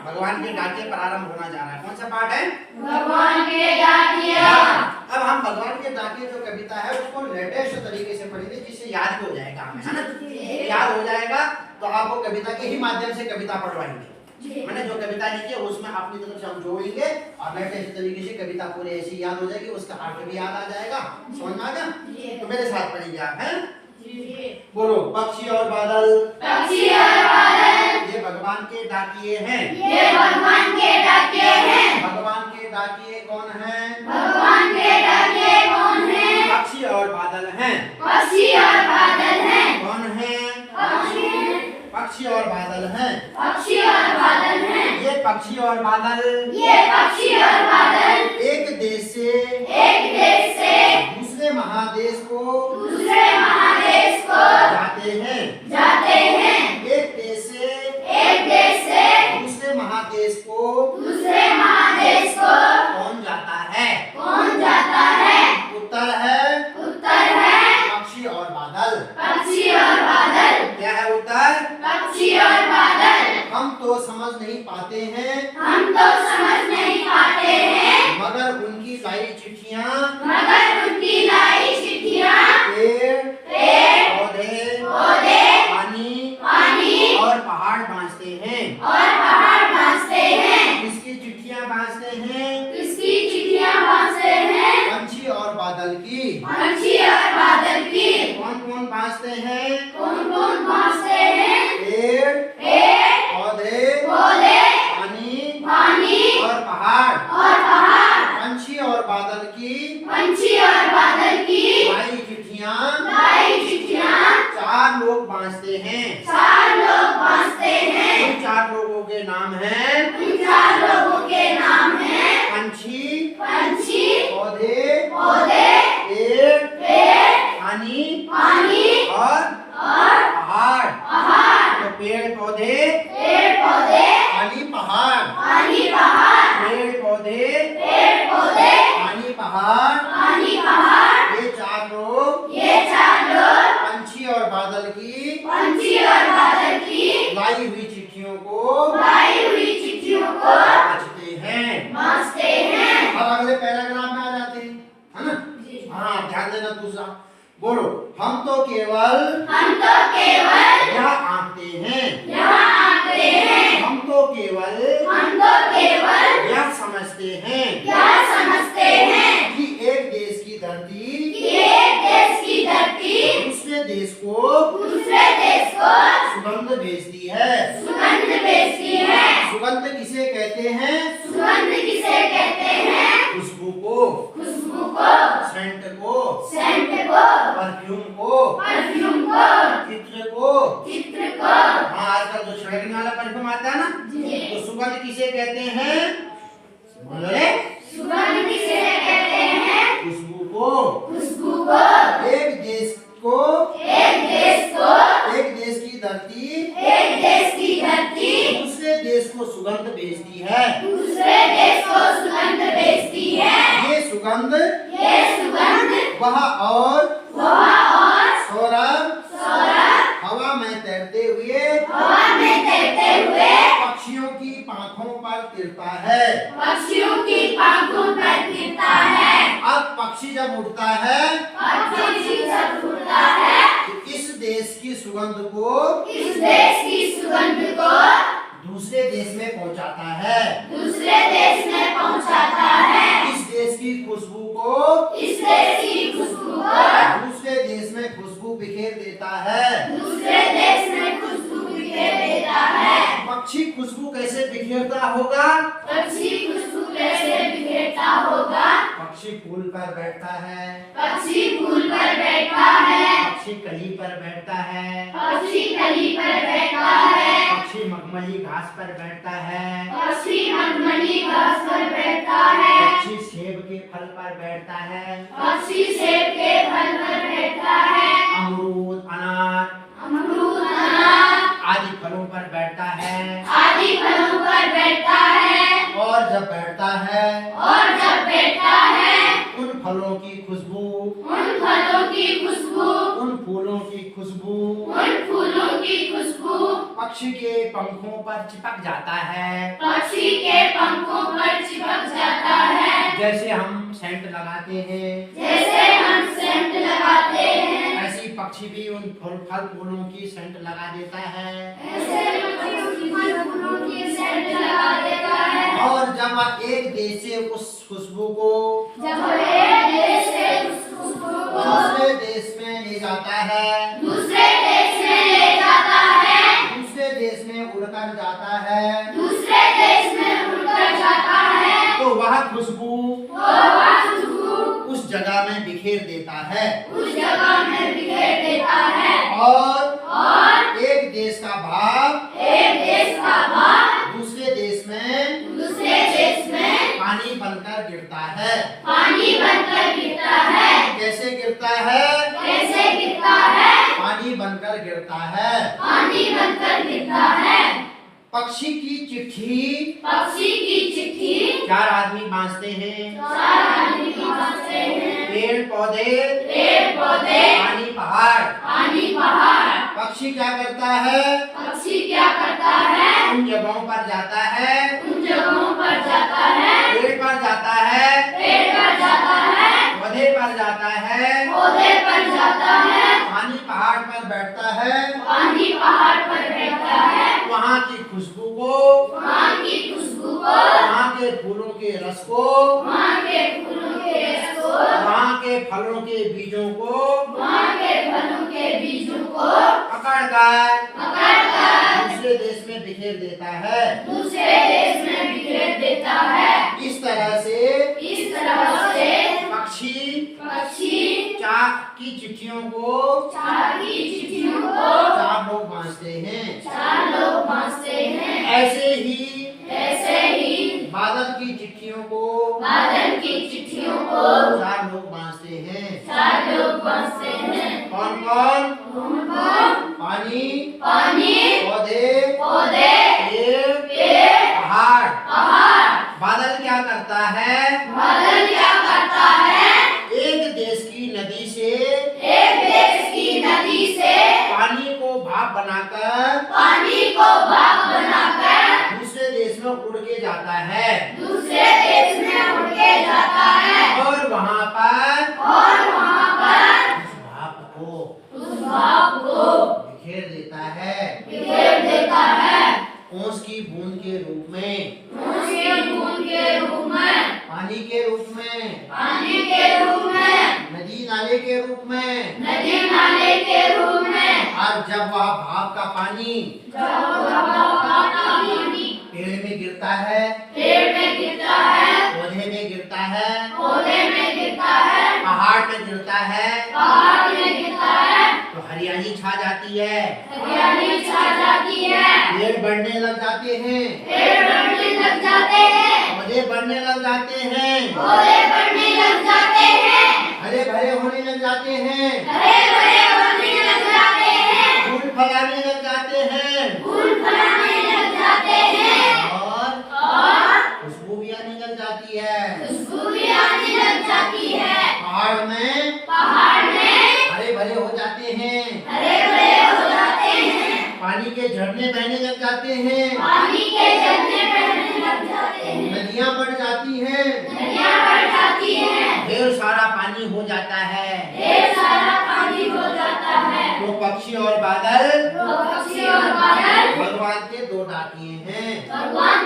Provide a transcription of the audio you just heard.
भगवान के डाकिये प्रारंभ होना जा रहा है। कौन सा पाठ है? भगवान के डाकिया। अब हम भगवान के डाकिये जो कविता है उसको लेटेस्ट तरीके से पढ़ेंगे जिससे याद हो जाएगा हमें, है ना? याद हो जाएगा तो आपको कविता के ही माध्यम से कविता पढ़वाएंगे। मैंने जो कविता लिखी है उसमें अपनी तरफ से हम जोड़ेंगे और लेटेस्ट तरीके से कविता पूरी ऐसी याद हो जाएगी, उसका अर्थ भी याद आ जाएगा। समझ में आ गया? तो मेरे साथ पढ़ेंगे आप, हैं? बोलो, पक्षी और बादल, पक्षी और बादल, ये भगवान के डाकिये हैं। ये भगवान के डाकिये हैं। भगवान के डाकिये कौन हैं? भगवान के डाकिये कौन हैं? पक्षी और बादल हैं। पक्षी और बादल हैं। कौन हैं? पक्षी और बादल हैं। पक्षी और बादल हैं। ये पक्षी और बादल, ये पक्षी और बादल एक देश से दूसरे महादेश को दूसरे महादेश को जाते हैं। एक देश से दूसरे महादेश को कौन जाता है? उत्तर है पक्षी और बादल। पक्षी और बादल। क्या है उत्तर? पक्षी और बादल। हम तो समझ नहीं पाते हैं मगर उनकी लाई चिट्ठियाँ पेड़ पौधे पानी और पहाड़ बांसते हैं। किसकी चिट्ठियाँ बांसते हैं? पंछी और बादल की। कौन कौन बांसते हैं? पेड़ पौधे पानी और पहाड़। पंछी और बादल की लाई चिट्ठियाँ चार लोग बांसते हैं। उन चार लोगों के नाम हैं पंछी पौधे पेड़ पानी और पहाड़। तो पेड़ पौधे पानी पहाड़, पेड़ पौधे पानी पहाड़, ये चार लोग पंछी और बादल की लाई हुई चिट्ठियों को बांचते हैं। अब अगले पैराग्राफ में आ जाते हैं, है ना? हाँ, ध्यान देना। दूसरा बोलो, हम तो केवल यह आंकते हैं। हम तो केवल यह समझते हैं कि एक देश की धरती दूसरे देश को सुगंध भेजती है। सुगंध किसे कहते हैं? खुशबू को, सेंट को, परफ्यूम को, चित्र को। हाँ, आजकल जो छिड़कने वाला परफ्यूम आता है ना, तो सुगंध किसे कहते हैं? बोलो रे। खुशबू को। एक देश की धरती दूसरे देश को सुगंध भेजती है। ये सुगंध वह और सौरभ हवा में तैरते हुए पक्षियों की पांखों पर तिरता है। अब पक्षी जब उड़ता है तो इस देश की सुगंध को दूसरे देश में पहुंचाता है। इस देश की खुशबू को दूसरे देश में खुशबू बिखेर देता है। पक्षी खुशबू कैसे बिखेरता होगा? पक्षी फूल पर बैठता है। पक्षी कली पर बैठता है। पक्षी मखमली घास पर बैठता है। पक्षी सेब के फल पर बैठता है। अमरूद अनार आदि फलों पर बैठता है। और जब बैठता है उन फलों की खुशबू उन फूलों की खुशबू पक्षी के पंखों पर चिपक जाता है। पक्षी के पंखों पर चिपक जाता है। जैसे हम सेंट लगाते हैं, जैसे हम सेंट लगाते हैं, ऐसी पक्षी भी उन फल फूलों की सेंट लगा देता है। ऐसे पक्षी फल फूलों की सेंट लगा देता है। और जब एक देश से उस खुशबू को जब एक देश से उस खुशबू को दूसरे देश में ले जाता है, दूसरे देश में ले जाता है, दूसरे देश में उड़कर जाता है, दूसरे देश में उड़कर जाता है, तो वह खुशबू तो वह खुशबू उस जगह में बिखेर देता है। उस जगह में बिखेर देता है। और एक देश का भाव एक देश का भाव दूसरे देश में दूसरे देश में पानी बनकर गिरता है। पानी बनकर गिरता है। कैसे गिरता है? कैसे गिरता है? पानी बनकर गिरता है। पानी बनकर गिरता है। पक्षी की चिट्ठी पक्षी की चिट्ठी 4 आदमी बांधते हैं। 4 आदमी बांधते हैं। पेड़ पौधे पानी पहाड़। पानी पहाड़। पक्षी क्या करता है? पक्षी क्या करता है? उन जगहों पर जाता है, उन जगहों पर जाता है, पेड़ पर जाता है, पेड़ पर जाता है, पौधे पर जाता है, पौधे पर जाता है, पानी पहाड़ पर बैठता है, पानी पहाड़ पर बैठता है, वहाँ की खुशबू को, वहाँ की खुशबू को, वहाँ के फूलों के रस को, वहाँ के फूलों के रस को, वहाँ के फलों के बीजों को वहाँ के फलों के बीजों को पकड़कर पकड़कर दूसरे देश में बिखेर देता है। दूसरे देश में बिखेर देता है। इस तरह से पक्षी पक्षी की चिट्ठियों को 4 की चिट्ठियों को 4 लोग बांधते हैं। 4 लोग बांधते हैं। ऐसे ही बादल की चिट्ठियों को बादल की चिट्ठियों को 4 लोग बांधते हैं। 4 लोग बांधते हैं। कौन कौन? उनको पानी, पानी, पौधे, पौधे, पेड़, पहाड़। बादल क्या करता है? बादल क्या करता है? एक देश की नदी से एक देश की नदी से पानी को भाप बनाकर पानी को भाप बनाकर दूसरे देश में उड़ के जाता है। दूसरे देश में उड़ के जाता है। और वहाँ पर उस भाप को बिखेर देता है। बिखेर देता है। ओस की बूंद के रूप में, उसके बूंद के रूप में, पानी के रूप में, पानी के रूप में, नदी नाले के रूप में। नदी नाले के रूप में। और जब वह भाप का पानी पेड़ में गिरता है, पेड़ में गिरता है, पौधे में गिरता है, पौधे में गिरता है, पहाड़ में गिरता है, पहाड़ में गिरता है, तो हरियाली छा जाती है, हरियाली छा जाती है, पेड़ बढ़ने लग जाते हैं, पेड़ बढ़ने लग जाते हैं, पौधे बढ़ने लग जाते हैं, पौधे बढ़ने लग जाते हैं, हरे भरे होने लग जाते हैं, हरे भरे होने लग जाते हैं, फूल फलाने लग जाते हैं, फूल फलाने लग जाते हैं, और खुशबू भी आने लग जाती है। खुशबू भी आने लग जाती है। पहाड़ में हरे भरे हो जाते हैं, हरे भरे हो जाते हैं, पानी के झरने बहने लग जाते हैं, पानी के झरने बहने लग जाते हैं, नदियाँ बढ़ जाती हैं, नदियाँ बढ़ जाती हैं, ढेर सारा पानी हो जाता है। ढेर सारा पानी हो जाता है। तो पक्षी और बादल तो पक्षी और बादल भगवान के 2 डाकिए हैं। भगवान